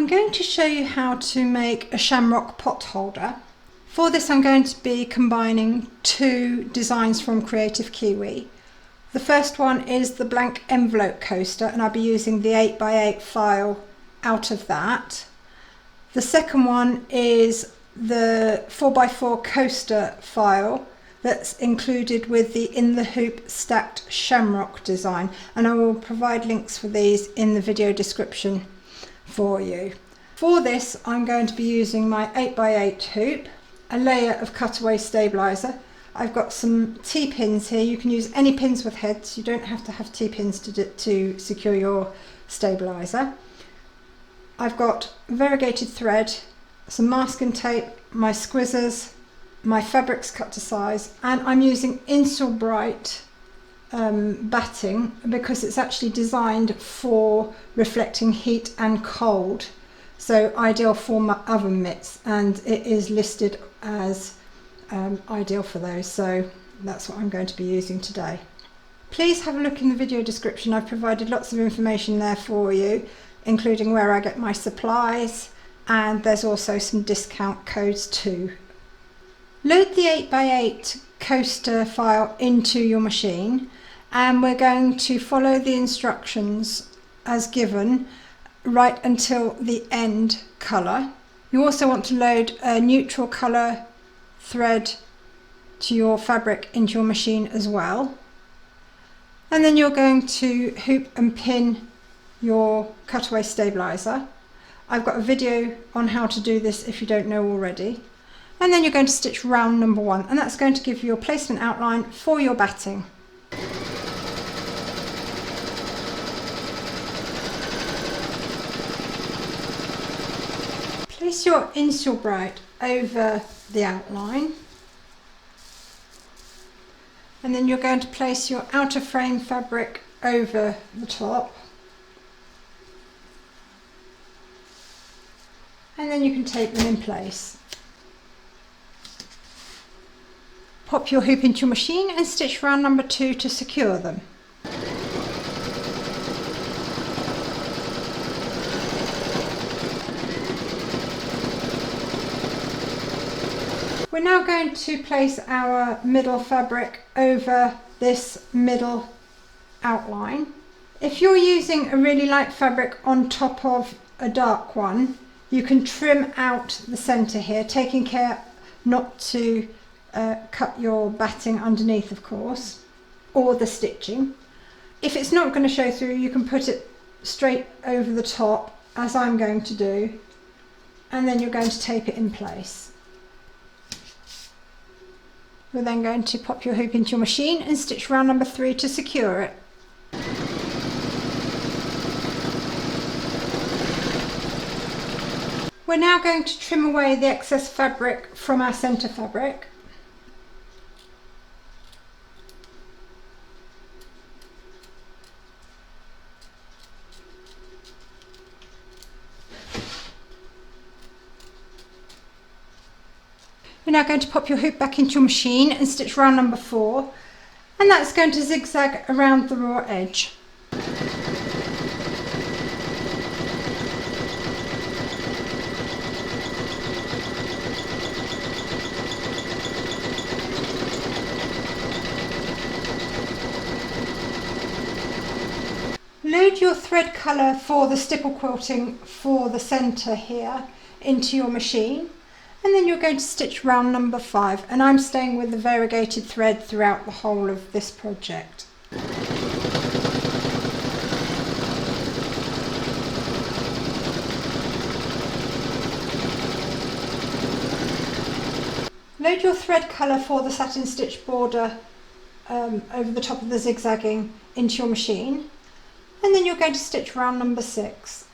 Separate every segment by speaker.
Speaker 1: I'm going to show you how to make a Shamrock Potholder. For this I'm going to be combining two designs from Kreative Kiwi. The first one is the blank envelope coaster, and I'll be using the 8x8 file out of that. The second one is the 4x4 coaster file that's included with the in the hoop stacked shamrock design, and I will provide links for these in the video description for you. For this I'm going to be using my 8x8 hoop, a layer of cutaway stabiliser. I've got some T-pins here. You can use any pins with heads, you don't have to have T-pins to secure your stabiliser. I've got variegated thread, some masking tape, my squizzers, my fabrics cut to size, and I'm using Insulbright batting because it's actually designed for reflecting heat and cold, so ideal for my oven mitts, and it is listed as ideal for those, so that's what I'm going to be using today. Please have a look in the video description. I've provided lots of information there for you, including where I get my supplies, and there's also some discount codes too. Load the 8x8 coaster file into your machine, and we're going to follow the instructions as given right until the end colour. You also want to load a neutral colour thread to your fabric into your machine as well, and then you're going to hoop and pin your cutaway stabiliser. I've got a video on how to do this if you don't know already. And then you're going to stitch round number 1, and that's going to give you your placement outline for your batting. Place your Insulbright over the outline, and then you're going to place your outer frame fabric over the top, and then you can tape them in place. Pop your hoop into your machine and stitch round number 2 to secure them. We're now going to place our middle fabric over this middle outline. If you're using a really light fabric on top of a dark one, you can trim out the centre here, taking care not to cut your batting underneath, of course, or the stitching. If it's not going to show through, you can put it straight over the top, as I'm going to do, and then you're going to tape it in place. We're then going to pop your hoop into your machine and stitch round number 3 to secure it. We're now going to trim away the excess fabric from our centre fabric. You're now going to pop your hoop back into your machine and stitch round number 4, and that's going to zigzag around the raw edge. Load your thread colour for the stipple quilting for the centre here into your machine, and then you're going to stitch round number 5, and I'm staying with the variegated thread throughout the whole of this project. Load your thread colour for the satin stitch border over the top of the zigzagging into your machine, and then you're going to stitch round number 6.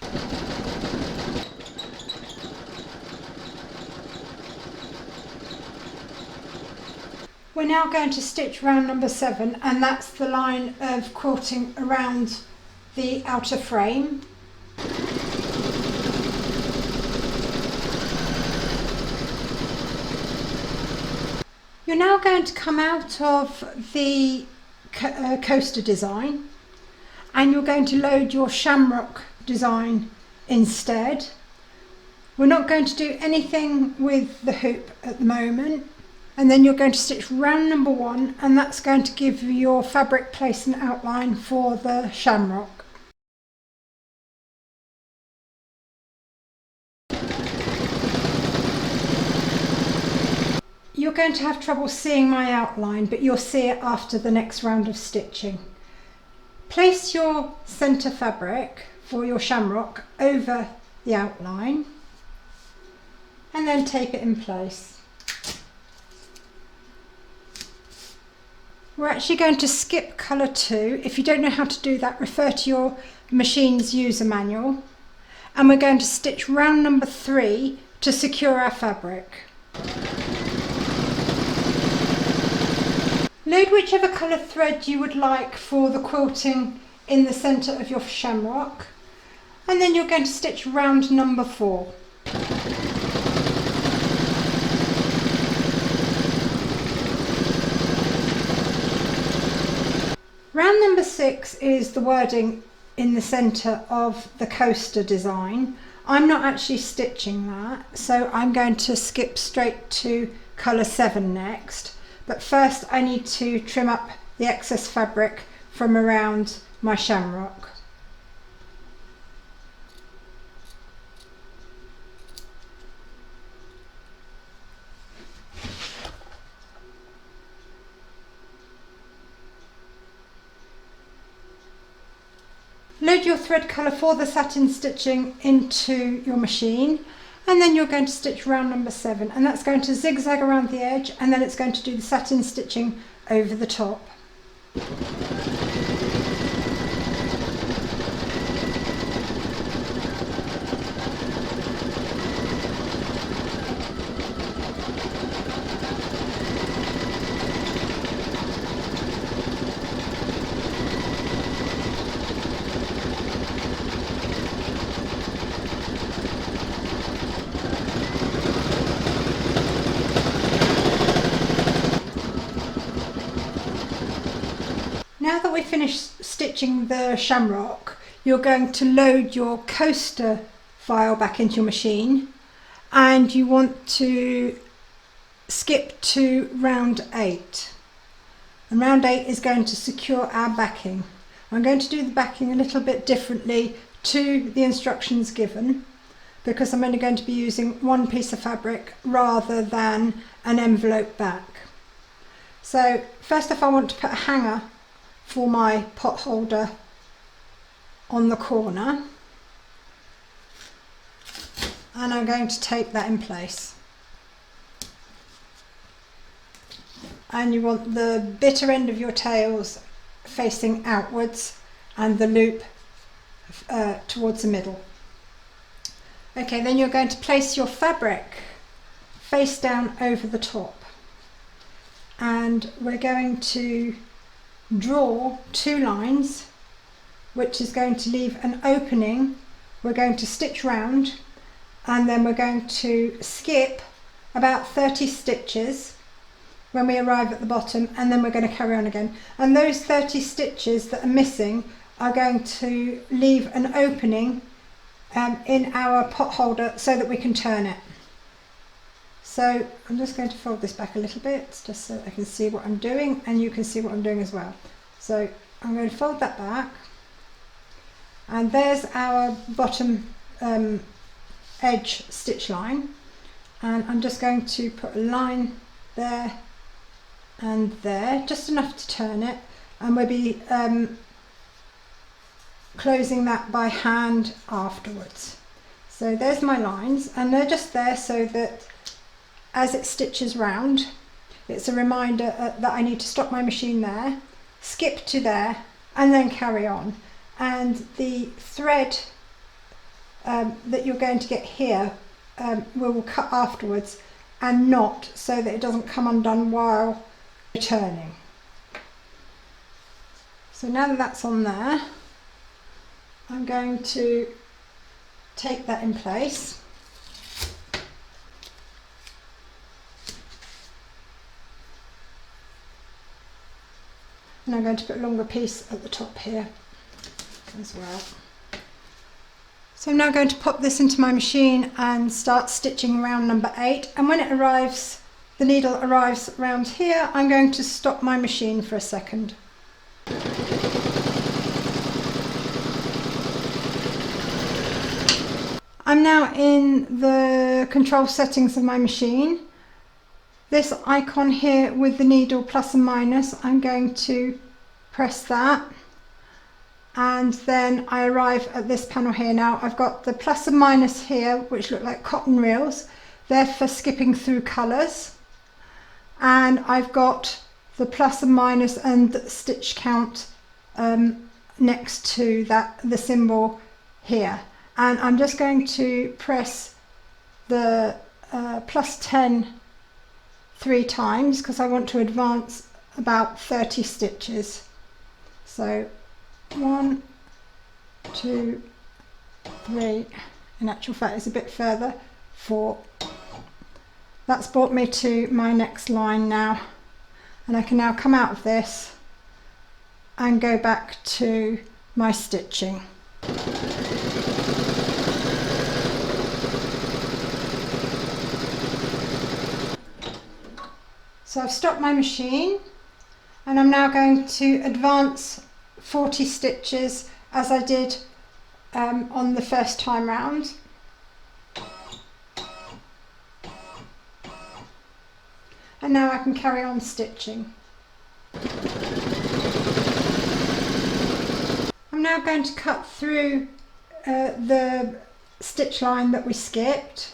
Speaker 1: We're now going to stitch round number 7, and that's the line of quilting around the outer frame. You're now going to come out of the coaster design, and you're going to load your shamrock design instead. We're not going to do anything with the hoop at the moment. And then you're going to stitch round number 1, and that's going to give you your fabric place and outline for the shamrock. You're going to have trouble seeing my outline, but you'll see it after the next round of stitching. Place your centre fabric for your shamrock over the outline and then tape it in place. We're actually going to skip colour 2. If you don't know how to do that, refer to your machine's user manual. And we're going to stitch round number 3 to secure our fabric. Load whichever colour thread you would like for the quilting in the centre of your shamrock. And then you're going to stitch round number 4. Round number 6 is the wording in the centre of the coaster design. I'm not actually stitching that, so I'm going to skip straight to colour 7 next. But first I need to trim up the excess fabric from around my shamrock. Load your thread colour for the satin stitching into your machine, and then you're going to stitch round number 7, and that's going to zigzag around the edge, and then it's going to do the satin stitching over the top. Now that we've finished stitching the shamrock, you're going to load your coaster file back into your machine, and you want to skip to round 8. And round 8 is going to secure our backing. I'm going to do the backing a little bit differently to the instructions given, because I'm only going to be using one piece of fabric rather than an envelope back. So first off, I want to put a hanger for my pot holder on the corner, and I'm going to tape that in place. And you want the bitter end of your tails facing outwards and the loop towards the middle. Okay, then you're going to place your fabric face down over the top, and we're going to draw 2 lines, which is going to leave an opening. We're going to stitch round, and then we're going to skip about 30 stitches when we arrive at the bottom, and then we're going to carry on again. And those 30 stitches that are missing are going to leave an opening in our pot holder so that we can turn it. So I'm just going to fold this back a little bit just so I can see what I'm doing, and you can see what I'm doing as well. So I'm going to fold that back, and there's our bottom edge stitch line, and I'm just going to put a line there and there, just enough to turn it, and we'll be closing that by hand afterwards. So there's my lines, and they're just there so that as it stitches round, it's a reminder that I need to stop my machine there, skip to there, and then carry on. And the thread that you're going to get here we will cut afterwards and knot so that it doesn't come undone while returning. So now that that's on there, I'm going to take that in place. And I'm going to put a longer piece at the top here as well. So I'm now going to pop this into my machine and start stitching round number 8, and when it arrives, the needle arrives around here, I'm going to stop my machine for a second. I'm now in the control settings of my machine. This icon here with the needle plus and minus, I'm going to press that, and then I arrive at this panel here. Now I've got the plus and minus here, which look like cotton reels. They're for skipping through colours. And I've got the plus and minus and stitch count next to that, the symbol here. And I'm just going to press the plus 10 3 times because I want to advance about 30 stitches. So 1, 2, 3, in actual fact it's a bit further, 4. That's brought me to my next line now, and I can now come out of this and go back to my stitching. So I've stopped my machine and I'm now going to advance 40 stitches as I did on the first time round. And now I can carry on stitching. I'm now going to cut through the stitch line that we skipped,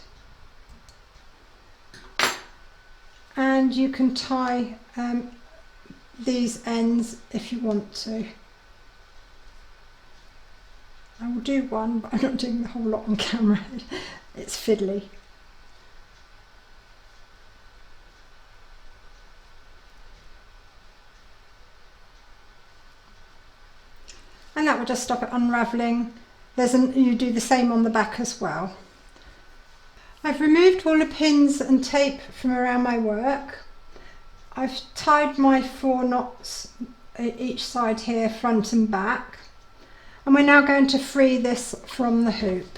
Speaker 1: and you can tie these ends if you want to. I will do one, but I'm not doing the whole lot on camera. It's fiddly. And that will just stop it unravelling. You do the same on the back as well. I've removed all the pins and tape from around my work. I've tied my 4 knots each side here, front and back. And we're now going to free this from the hoop.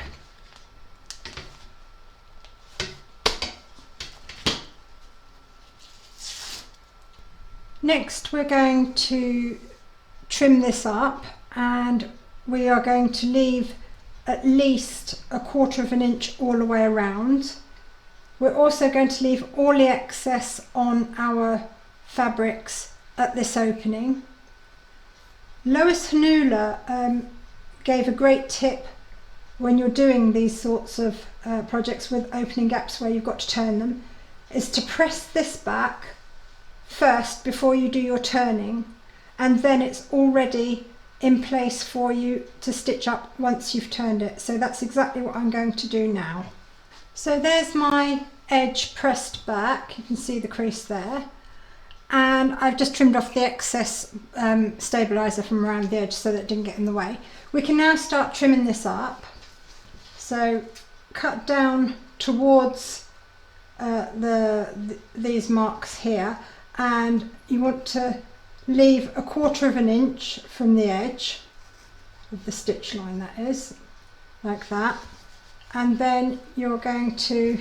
Speaker 1: Next we're going to trim this up, and we are going to leave at least 1/4 of an inch all the way around. We're also going to leave all the excess on our fabrics at this opening. Lois Hanula gave a great tip when you're doing these sorts of projects with opening gaps where you've got to turn them, is to press this back first before you do your turning, and then it's already in place for you to stitch up once you've turned it. So that's exactly what I'm going to do now. So there's my edge pressed back, you can see the crease there, and I've just trimmed off the excess stabiliser from around the edge so that it didn't get in the way. We can now start trimming this up. So cut down towards these marks here, and you want to leave 1/4 of an inch from the edge of the stitch line, that is, like that, and then you're going to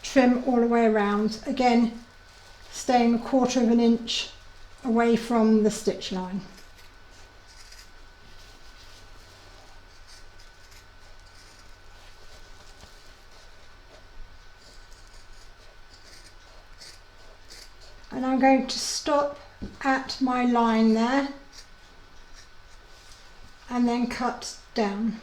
Speaker 1: trim all the way around, again staying 1/4 of an inch away from the stitch line. And I'm going to stop at my line there and then cut down.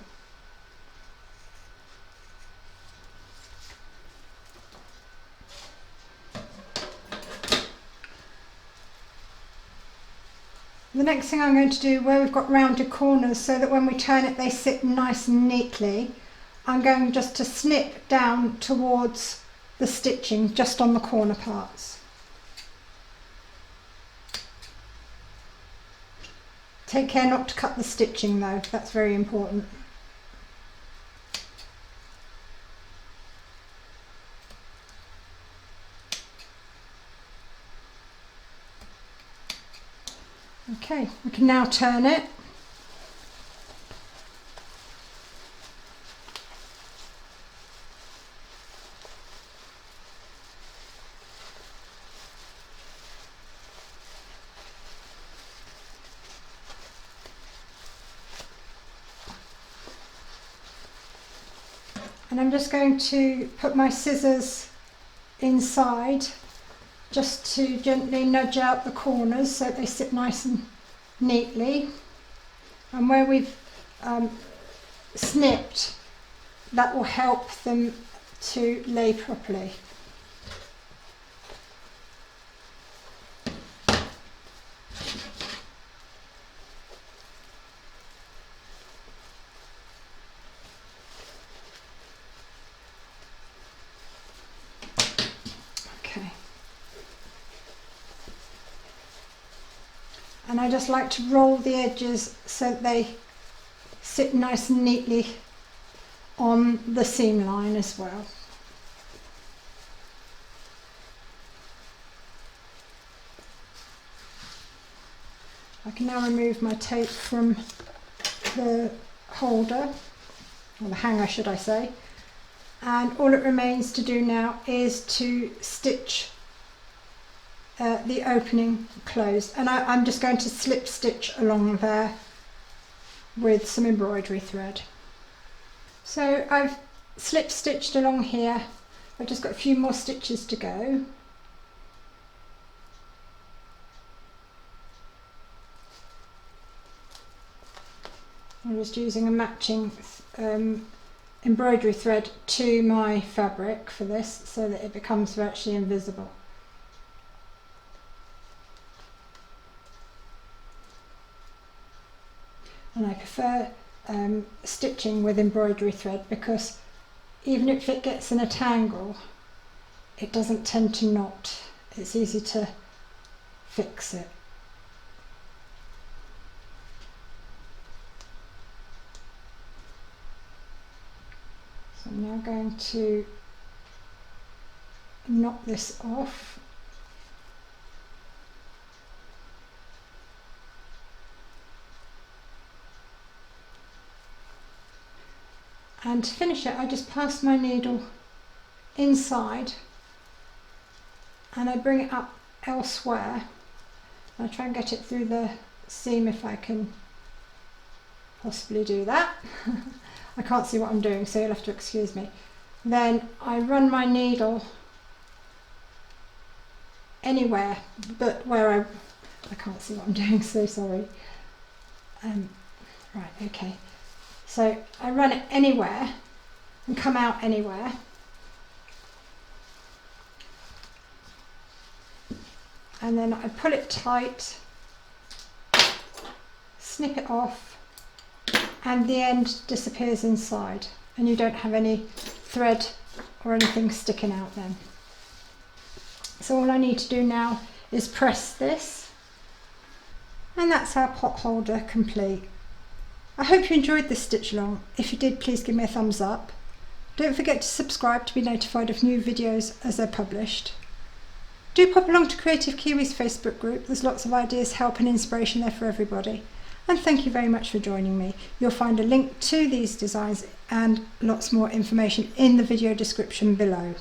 Speaker 1: The next thing I'm going to do, where we've got rounded corners so that when we turn it they sit nice and neatly, I'm going just to snip down towards the stitching just on the corner parts. Take care not to cut the stitching though, that's very important. Okay, we can now turn it. And I'm just going to put my scissors inside just to gently nudge out the corners so they sit nice and neatly. And where we've snipped, that will help them to lay properly. And I just like to roll the edges so that they sit nice and neatly on the seam line as well. I can now remove my tape from the holder, or the hanger should I say, and all it remains to do now is to stitch the opening closed, and I'm just going to slip stitch along there with some embroidery thread. So I've slip stitched along here. I've just got a few more stitches to go. I'm just using a matching embroidery thread to my fabric for this so that it becomes virtually invisible. And I prefer stitching with embroidery thread because even if it gets in a tangle, it doesn't tend to knot. It's easy to fix it. So I'm now going to knot this off. And to finish it, I just pass my needle inside and I bring it up elsewhere. I try and get it through the seam if I can possibly do that. I can't see what I'm doing, so you'll have to excuse me. Then I run my needle anywhere but where I can't see what I'm doing, so sorry. Right, okay. So I run it anywhere and come out anywhere. And then I pull it tight, snip it off, and the end disappears inside and you don't have any thread or anything sticking out then. So all I need to do now is press this, and that's our pot holder complete. I hope you enjoyed this stitch along. If you did, please give me a thumbs up. Don't forget to subscribe to be notified of new videos as they're published. Do pop along to Kreative Kiwi's Facebook group. There's lots of ideas, help and inspiration there for everybody. And thank you very much for joining me. You'll find a link to these designs and lots more information in the video description below.